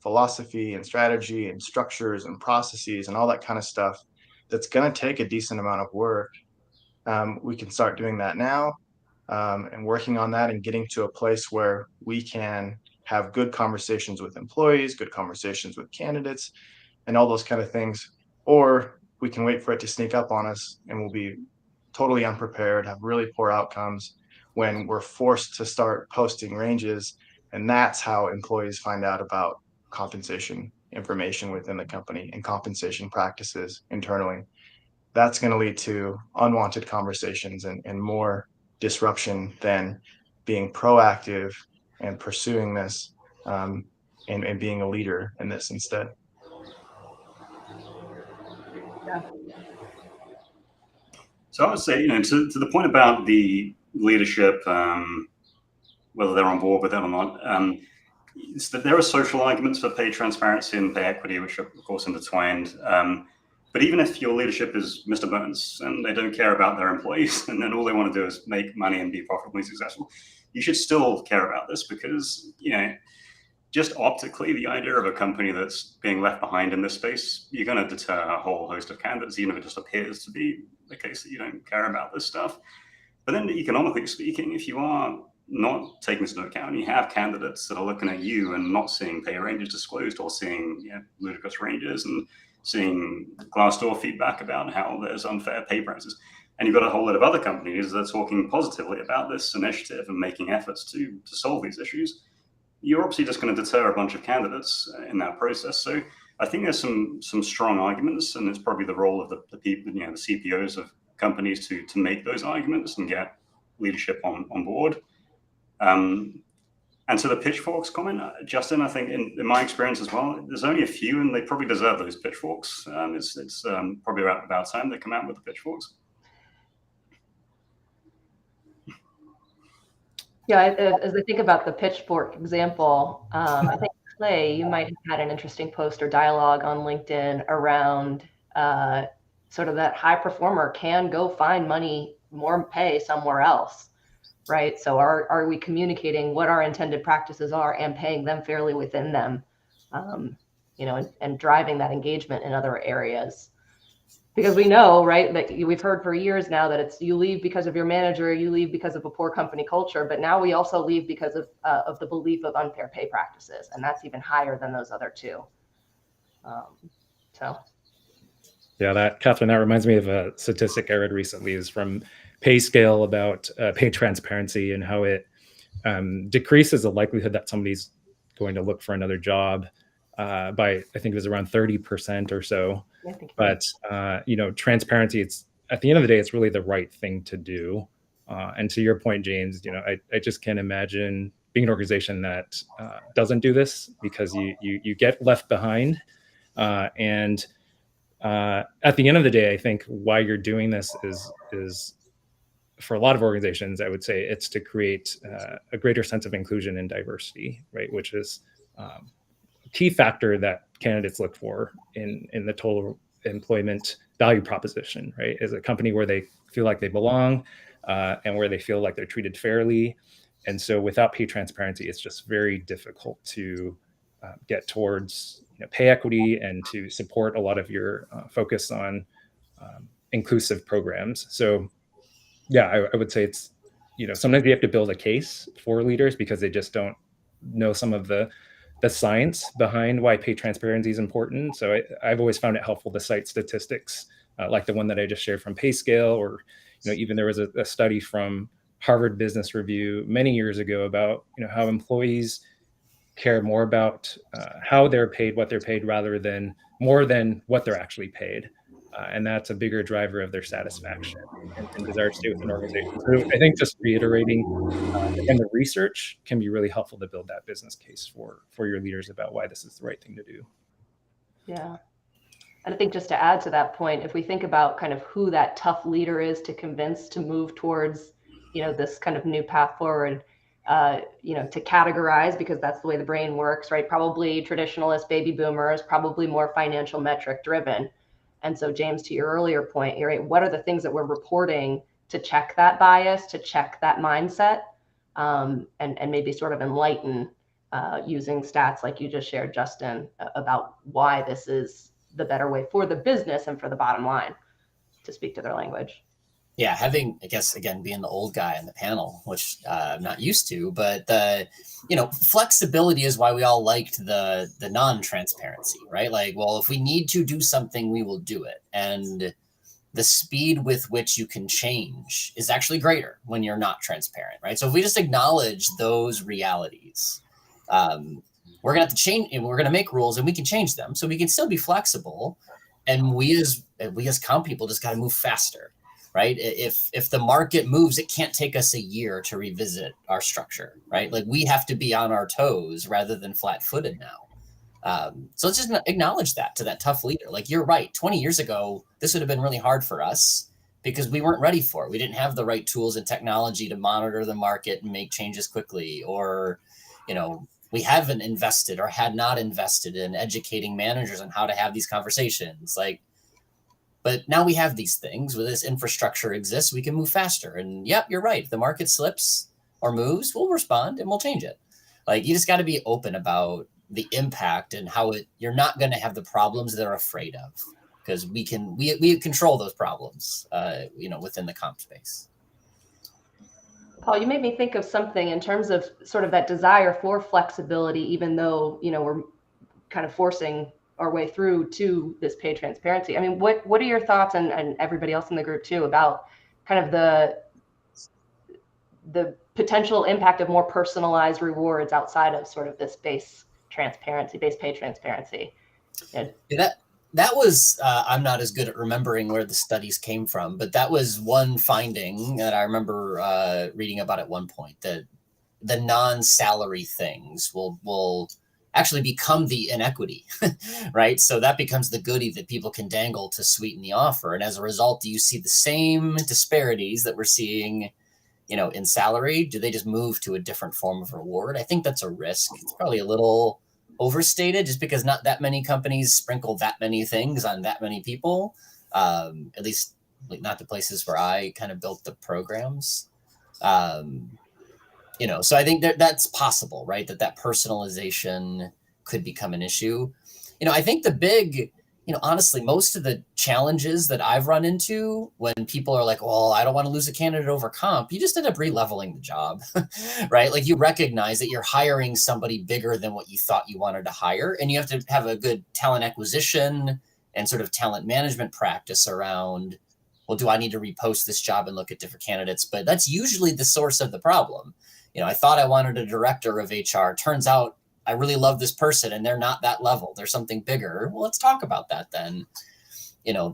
philosophy and strategy and structures and processes and all that kind of stuff. That's going to take a decent amount of work. We can start doing that now and working on that and getting to a place where we can have good conversations with employees, good conversations with candidates, and all those kind of things. Or we can wait for it to sneak up on us and we'll be totally unprepared, have really poor outcomes when we're forced to start posting ranges. And that's how employees find out about compensation information within the company and compensation practices internally. That's going to lead to unwanted conversations and more disruption than being proactive and pursuing this and being a leader in this instead. Yeah. So I would say, to the point about the leadership, whether they're on board with it or not, is that there are social arguments for pay transparency and pay equity, which are, of course, intertwined. But even if your leadership is Mr. Burns and they don't care about their employees and then all they want to do is make money and be profitably successful, you should still care about this because, just optically, the idea of a company that's being left behind in this space, you're going to deter a whole host of candidates, even if it just appears to be the case that you don't care about this stuff. But then economically speaking, if you are not taking this into account, you have candidates that are looking at you and not seeing pay ranges disclosed, or seeing ludicrous ranges, and seeing Glassdoor feedback about how there's unfair pay practices. And you've got a whole lot of other companies that are talking positively about this initiative and making efforts to solve these issues. You're obviously just going to deter a bunch of candidates in that process. So I think there's some strong arguments, and it's probably the role of the people, the CPOs of companies to make those arguments and get leadership on board. And to the pitchforks comment, Justin, I think in my experience as well, there's only a few, and they probably deserve those pitchforks. It's probably about time they come out with the pitchforks. Yeah, as I think about the pitchfork example, I think, Clay, you might have had an interesting post or dialogue on LinkedIn around sort of that high performer can go find more pay somewhere else, right? So are we communicating what our intended practices are and paying them fairly within them, and driving that engagement in other areas? Because we know, right, that we've heard for years now that it's you leave because of your manager, you leave because of a poor company culture, but now we also leave because of the belief of unfair pay practices, and that's even higher than those other two. Yeah, Kathryn, that reminds me of a statistic I read recently, is from PayScale about pay transparency and how it decreases the likelihood that somebody's going to look for another job by, I think it was around 30% or so. But transparency, it's at the end of the day, it's really the right thing to do. And to your point, James, I just can't imagine being an organization that doesn't do this, because you get left behind. And at the end of the day, I think why you're doing this is for a lot of organizations, I would say it's to create a greater sense of inclusion and diversity, right? Which is a key factor that candidates look for in the total employment value proposition, right? Is a company where they feel like they belong and where they feel like they're treated fairly. And so without pay transparency, it's just very difficult to get towards pay equity and to support a lot of your focus on inclusive programs. So yeah, I would say it's, sometimes you have to build a case for leaders because they just don't know some of the science behind why pay transparency is important. So I've always found it helpful to cite statistics like the one that I just shared from PayScale, or even there was a study from Harvard Business Review many years ago about how employees care more about how they're paid, what they're paid, more than what they're actually paid. And that's a bigger driver of their satisfaction and desire to stay with an organization. So I think just reiterating, and the research can be really helpful to build that business case for your leaders about why this is the right thing to do. Yeah. And I think just to add to that point, if we think about kind of who that tough leader is to convince to move towards, this kind of new path forward, to categorize, because that's the way the brain works, right? Probably traditionalist baby boomers, probably more financial metric driven. And so, James, to your earlier point, you're right, what are the things that we're reporting to check that bias, to check that mindset, and maybe sort of enlighten using stats like you just shared, Justin, about why this is the better way for the business and for the bottom line, to speak to their language. Yeah, having, I guess, again, being the old guy on the panel, which I'm not used to, but flexibility is why we all liked the non-transparency, right? Like, well, if we need to do something, we will do it. And the speed with which you can change is actually greater when you're not transparent, right? So if we just acknowledge those realities, we're going to have to change, and we're going to make rules, and we can change them. So we can still be flexible. And we as comp people just got to move faster. Right? If the market moves, it can't take us a year to revisit our structure, right? Like, we have to be on our toes rather than flat-footed now. So let's just acknowledge that to that tough leader. Like, you're right. 20 years ago, this would have been really hard for us because we weren't ready for it. We didn't have the right tools and technology to monitor the market and make changes quickly, or, we haven't invested or had not invested in educating managers on how to have these conversations. But now we have these things where this infrastructure exists, we can move faster. And yep, you're right. If the market slips or moves, we'll respond and we'll change it. Like, you just got to be open about the impact and how you're not going to have the problems they're afraid of, because we control those problems, within the comp space. Paul, you made me think of something in terms of sort of that desire for flexibility, even though, we're kind of forcing our way through to this pay transparency. I mean, what are your thoughts, and everybody else in the group too, about kind of the potential impact of more personalized rewards outside of sort of this base pay transparency? Yeah, that was, I'm not as good at remembering where the studies came from, but that was one finding that I remember reading about at one point, that the non-salary things will actually become the inequity, right? So that becomes the goodie that people can dangle to sweeten the offer. And as a result, do you see the same disparities that we're seeing, in salary? Do they just move to a different form of reward? I think that's a risk. It's probably a little overstated, just because not that many companies sprinkle that many things on that many people, at least not the places where I kind of built the programs. So I think that's possible, right? That personalization could become an issue. I think the big, honestly, most of the challenges that I've run into when people are like, well, I don't want to lose a candidate over comp, you just end up re-leveling the job, right? Like, you recognize that you're hiring somebody bigger than what you thought you wanted to hire. And you have to have a good talent acquisition and sort of talent management practice around, well, do I need to repost this job and look at different candidates? But that's usually the source of the problem. I thought I wanted a director of HR. Turns out I really love this person and they're not that level. They're something bigger. Well, let's talk about that then.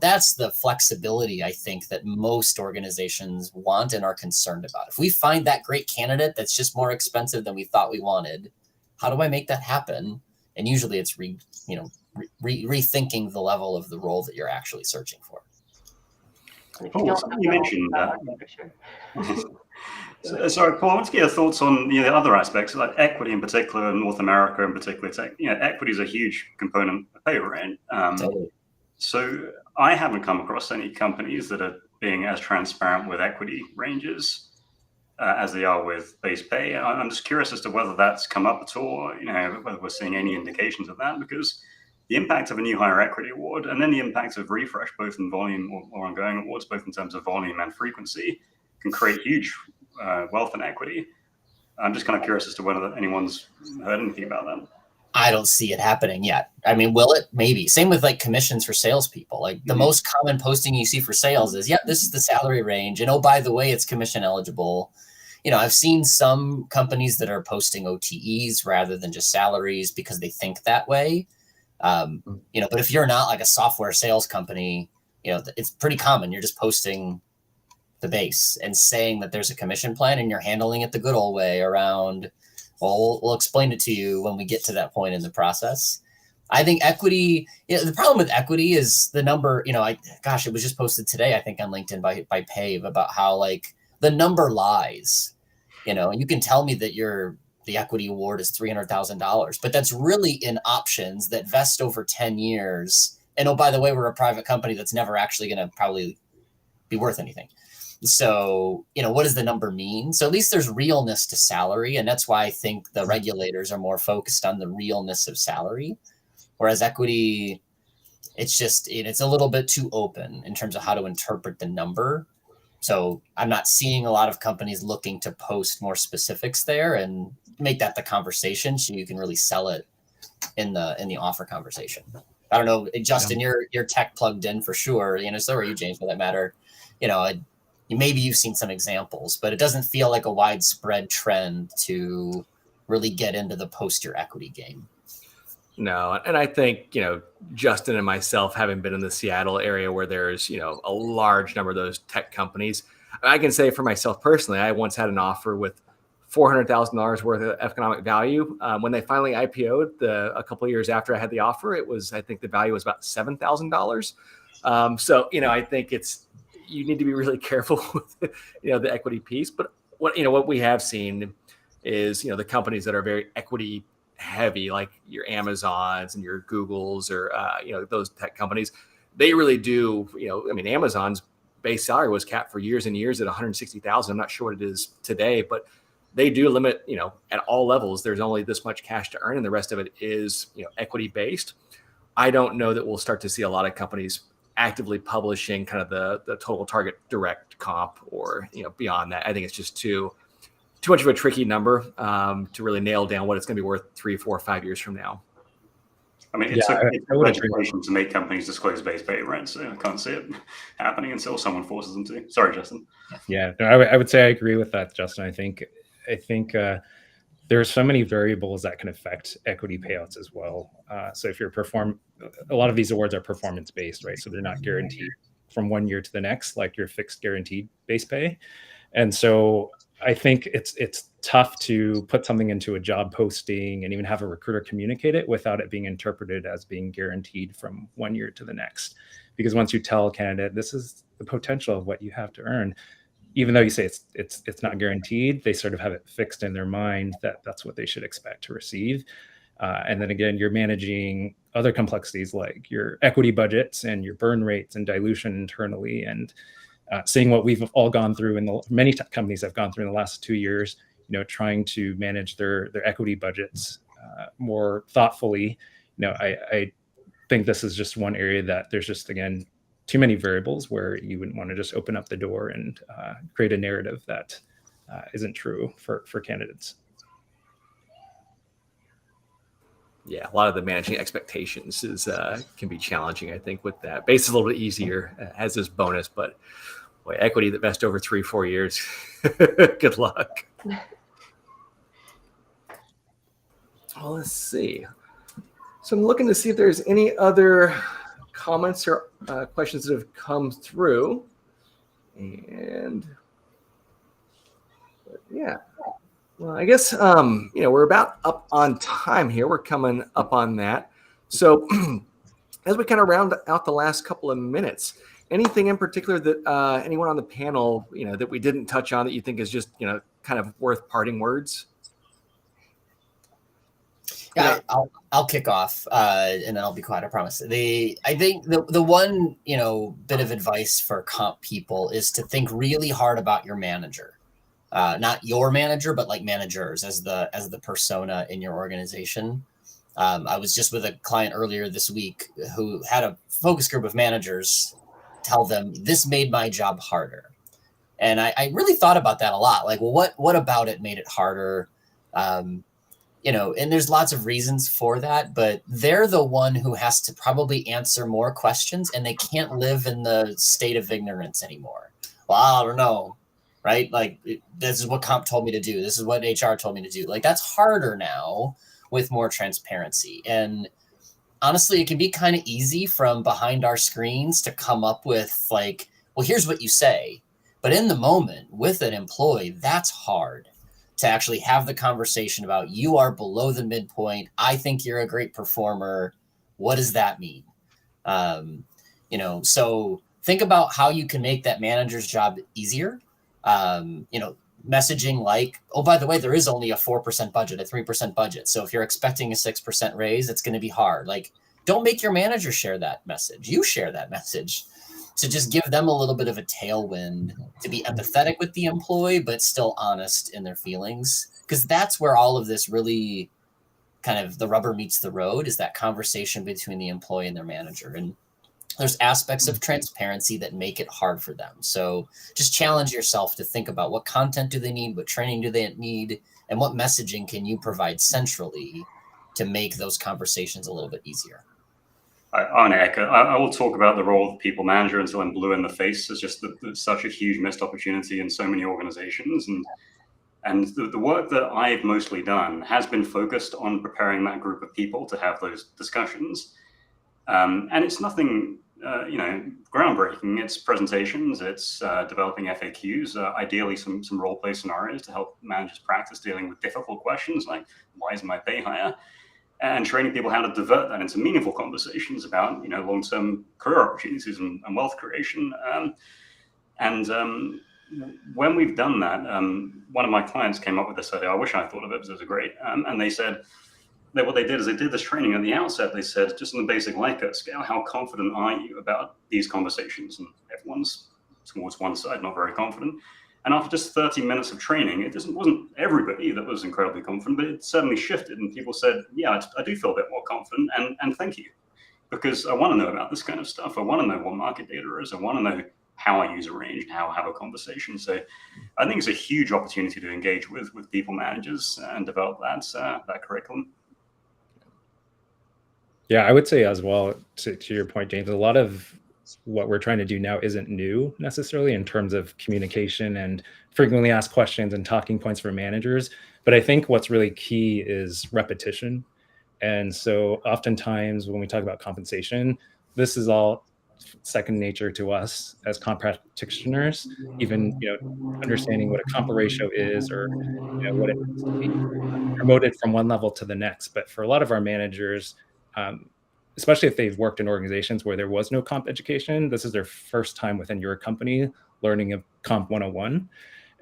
That's the flexibility I think that most organizations want and are concerned about. If we find that great candidate that's just more expensive than we thought we wanted, how do I make that happen? And usually it's rethinking the level of the role that you're actually searching for. Paul, you mentioned that. Sorry, Paul, I want to get your thoughts on the other aspects, like equity in particular, North America in particular. Equity is a huge component of pay, right? Totally. So I haven't come across any companies that are being as transparent with equity ranges as they are with base pay. I'm just curious as to whether that's come up at all, whether we're seeing any indications of that, because the impact of a new hire equity award and then the impact of refresh, both in volume or ongoing awards, both in terms of volume and frequency, can create huge wealth and equity. I'm just kind of curious as to whether anyone's heard anything about that. I don't see it happening yet. I mean, will it? Maybe. Same with like commissions for salespeople. Like the most common posting you see for sales is, this is the salary range. And oh, by the way, it's commission eligible. I've seen some companies that are posting OTEs rather than just salaries because they think that way. But if you're not like a software sales company, it's pretty common. You're just posting the base and saying that there's a commission plan and you're handling it the good old way around, well, we'll explain it to you when we get to that point in the process. I think equity, the problem with equity is the number, it was just posted today, I think on LinkedIn by Pave, about how like the number lies, and you can tell me that the equity award is $300,000, but that's really in options that vest over 10 years. And oh, by the way, we're a private company that's never actually going to probably be worth anything. So, what does the number mean? So at least there's realness to salary. And that's why I think the regulators are more focused on the realness of salary. Whereas equity, it's just, it's a little bit too open in terms of how to interpret the number. So I'm not seeing a lot of companies looking to post more specifics there and make that the conversation so you can really sell it in the offer conversation. I don't know, Justin, you're tech plugged in for sure. So are you, James, for that matter. Maybe you've seen some examples, but it doesn't feel like a widespread trend to really get into the post your equity game. No, and I think, Justin and myself, having been in the Seattle area where there's, a large number of those tech companies, I can say for myself personally, I once had an offer with $400,000 worth of economic value. When they finally IPO'd a couple of years after I had the offer, I think the value was about $7,000. So, I think you need to be really careful with, the equity piece. But what we have seen is, the companies that are very equity heavy, like your Amazons and your Googles or, those tech companies, they really do, Amazon's base salary was capped for years and years at $160,000. I'm not sure what it is today, but they do limit, at all levels, there's only this much cash to earn, and the rest of it is, equity based. I don't know that we'll start to see a lot of companies actively publishing kind of the total target direct comp or, beyond that. I think it's just too much of a tricky number to really nail down what it's going to be worth 3, 4, 5 years from now. I mean, it's legislation to make companies disclose base pay, right? So I can't see it happening until someone forces them to. Sorry, Justin. Yeah, no, I would say I agree with that, Justin. I think there are so many variables that can affect equity payouts as well. So if you're a lot of these awards are performance based, right? So they're not guaranteed from one year to the next, like your fixed guaranteed base pay. And so I think it's tough to put something into a job posting and even have a recruiter communicate it without it being interpreted as being guaranteed from one year to the next. Because once you tell a candidate, this is the potential of what you have to earn, even though you say it's not guaranteed, they sort of have it fixed in their mind that that's what they should expect to receive. And then again, you're managing other complexities like your equity budgets and your burn rates and dilution internally, and seeing what we've all gone through in many companies have gone through in the last 2 years, trying to manage their equity budgets more thoughtfully. I think this is just one area that there's just, again, too many variables where you wouldn't want to just open up the door and create a narrative that isn't true for candidates. Yeah, a lot of the managing expectations can be challenging, I think, with that. Base is a little bit easier, has this bonus, but boy, equity that vests over 3-4 years, good luck. Well, let's see. So I'm looking to see if there's any other comments or questions that have come through. And yeah, well, I guess, we're about up on time here. We're coming up on that. So as we kind of round out the last couple of minutes, anything in particular that anyone on the panel, that we didn't touch on that you think is just, kind of worth parting words? Yeah, I'll kick off, and then I'll be quiet. I promise. I think the one bit of advice for comp people is to think really hard about your manager, not your manager, but like managers as the persona in your organization. I was just with a client earlier this week who had a focus group of managers tell them this made my job harder, and I really thought about that a lot. Like, well, what about it made it harder? And there's lots of reasons for that, but they're the one who has to probably answer more questions, and they can't live in the state of ignorance anymore. Well, I don't know, right? Like, this is what comp told me to do. This is what HR told me to do. Like, that's harder now with more transparency. And honestly, it can be kind of easy from behind our screens to come up with like, well, here's what you say. But in the moment with an employee, that's hard. To actually have the conversation about, you are below the midpoint. I think you're a great performer. What does that mean? So think about how you can make that manager's job easier. Messaging like, oh, by the way, there is only a 4% budget, a 3% budget. So if you're expecting a 6% raise, it's going to be hard. Like, don't make your manager share that message. You share that message. To just give them a little bit of a tailwind, to be empathetic with the employee, but still honest in their feelings. Because that's where all of this really kind of the rubber meets the road, is that conversation between the employee and their manager. And there's aspects of transparency that make it hard for them. So just challenge yourself to think about what content do they need, what training do they need, and what messaging can you provide centrally to make those conversations a little bit easier. I will talk about the role of people manager until I'm blue in the face. It's just such a huge missed opportunity in so many organizations. And the work that I've mostly done has been focused on preparing that group of people to have those discussions. And it's nothing, groundbreaking. It's presentations, it's developing FAQs, ideally some role play scenarios to help managers practice dealing with difficult questions like, why is my pay higher? And training people how to divert that into meaningful conversations about, long-term career opportunities and wealth creation. When we've done that, one of my clients came up with this idea. I wish I thought of it because it was great. And they said that what they did is they did this training at the outset. They said, just on the basic Likert scale, how confident are you about these conversations? And everyone's towards one side, not very confident. And after just 30 minutes of training, it wasn't everybody that was incredibly confident, but it certainly shifted. And people said, yeah, I do feel a bit more confident, and thank you. Because I want to know about this kind of stuff. I want to know what market data is. I want to know how I use a range, how I have a conversation. So I think it's a huge opportunity to engage with people managers and develop that curriculum. Yeah, I would say as well, to your point, James, a lot of what we're trying to do now isn't new necessarily in terms of communication and frequently asked questions and talking points for managers. But I think what's really key is repetition. And so oftentimes when we talk about compensation, this is all second nature to us as comp practitioners, even understanding what a comp ratio is, or what it means to be promoted from one level to the next. But for a lot of our managers, especially if they've worked in organizations where there was no comp education, this is their first time within your company learning a comp 101.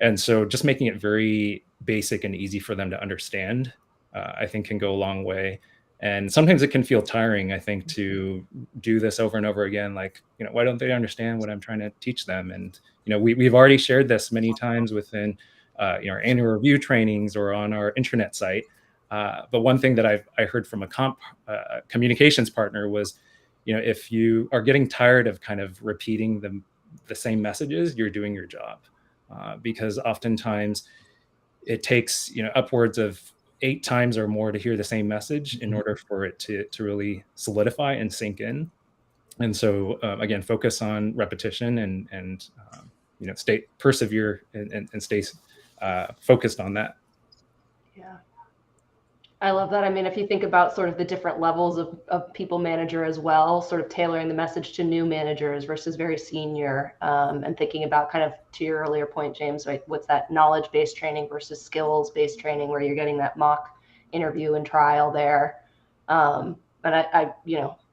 And so just making it very basic and easy for them to understand, I think can go a long way. And sometimes it can feel tiring, I think, to do this over and over again. Like, why don't they understand what I'm trying to teach them? And, we've already shared this many times within our annual review trainings or on our intranet site. But one thing that I heard from a communications partner was, if you are getting tired of kind of repeating the same messages, you're doing your job. Because oftentimes it takes, upwards of 8 times or more to hear the same message in order for it to really solidify and sink in. And so again, focus on repetition and persevere and stay focused on that. Yeah. I love that. I mean, if you think about sort of the different levels of people manager as well, sort of tailoring the message to new managers versus very senior, and thinking about kind of to your earlier point, James, right? What's that knowledge-based training versus skills-based training where you're getting that mock interview and trial there. And I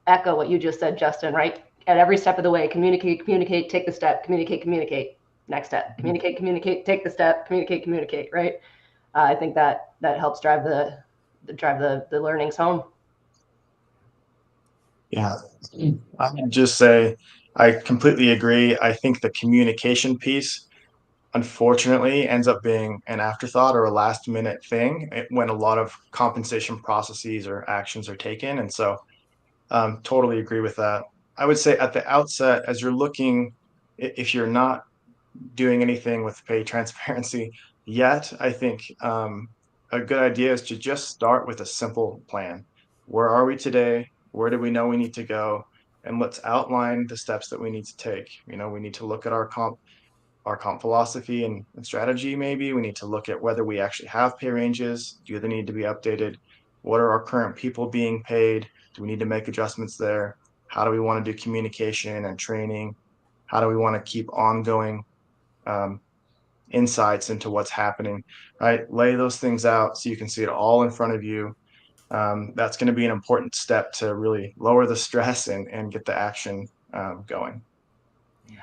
echo what you just said, Justin, right? At every step of the way, communicate, take the step, communicate, next step, communicate, take the step, communicate, right? I think that helps drive the learnings home. Yeah, I would just say I completely agree. I think the communication piece, unfortunately, ends up being an afterthought or a last minute thing when a lot of compensation processes or actions are taken. And so totally agree with that. I would say at the outset, as you're looking, if you're not doing anything with pay transparency yet, I think a good idea is to just start with a simple plan. Where are we today? Where do we know we need to go? And let's outline the steps that we need to take. We need to look at our comp philosophy and strategy. Maybe we need to look at whether we actually have pay ranges. Do they need to be updated? What are our current people being paid? Do we need to make adjustments there? How do we want to do communication and training? How do we want to keep ongoing insights into what's happening, right? Lay those things out so you can see it all in front of you. That's going to be an important step to really lower the stress and get the action going. Yeah.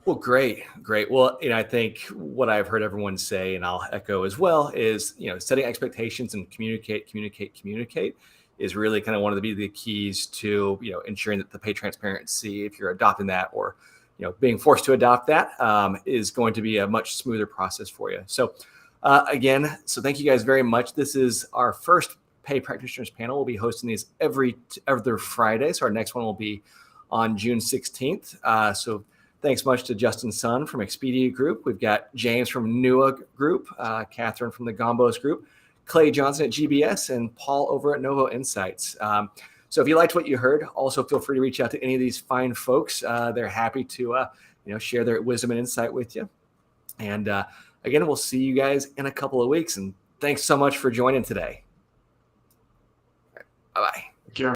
Well, great. Well, I think what I've heard everyone say, and I'll echo as well, is, setting expectations and communicate is really kind of one of the keys to, ensuring that the pay transparency, if you're adopting that or, being forced to adopt that, is going to be a much smoother process for you. So again, thank you guys very much. This is our first pay practitioners panel. We'll be hosting these every other Friday. So our next one will be on June 16th. So thanks much to Justin Sun from Expedia Group. We've got James from NUA Group, Kathryn from the Gombos Group, Clay Johnson at GBS, and Paul over at Novo Insights. So if you liked what you heard, also feel free to reach out to any of these fine folks. They're happy to share their wisdom and insight with you. And again, we'll see you guys in a couple of weeks. And thanks so much for joining today. Bye-bye.